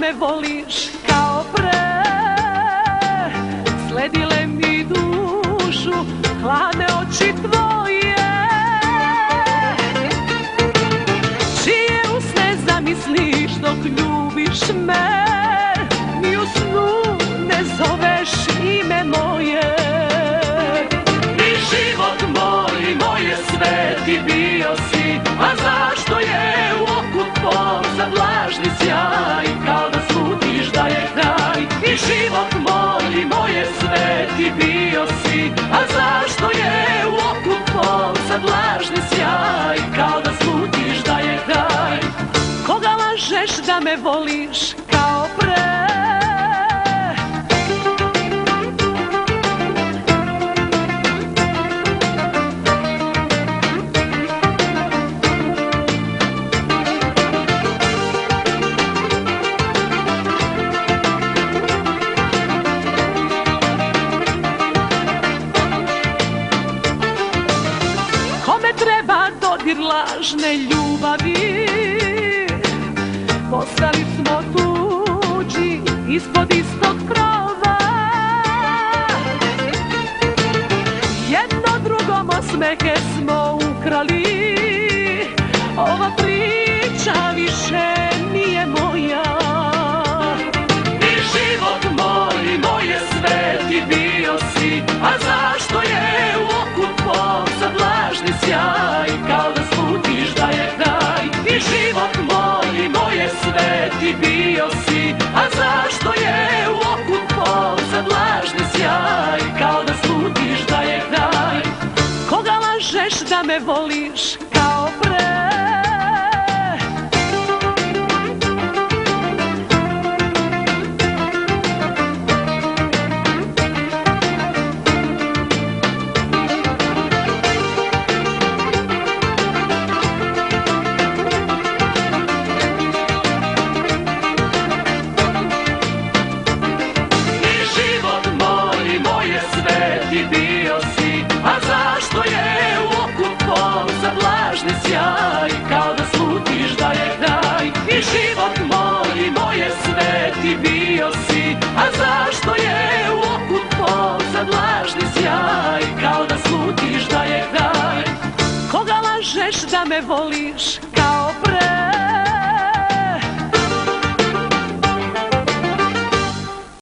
me voliš kao pre. Sledile mi dušu hladne oči tvoje, čije usne zamisliš dok ljubiš me. Ni u snu ne zoveš ime moje. I život moj, moje sve ti bio si, a zašto je u oku tvom sad lažni sjaj, kao da slutiš da je kraj. I život moj, moje sve ti bio si, a zašto je u oku tvom sad lažni sjaj, kao da slutiš da je kraj. Koga lažeš da me voliš kao pre? Kome treba dodir lažne ljubavi? Postali smo tuđi ispod istog krova. Jedno drugom osmehe smo ukrali. Ova priča više nije moja. I život moj, moje sve ti bio si, a zašto je u oku tvom sad lažni sjaj, kao da slutiš da je kraj. I život moj, moje sve ti bio si, a zašto je u oku tvom sad lažni sjaj, kao da slutiš da je kraj. Koga lažeš da me voliš kao pre? Ti bio si, a zašto je u oku tvom sad lažni sjaj, kao da slutiš da je kraj. I život moj, moje sve ti bio si, a zašto je u oku tvom sad lažni sjaj, kao da slutiš da je kraj. Koga lažeš da me voliš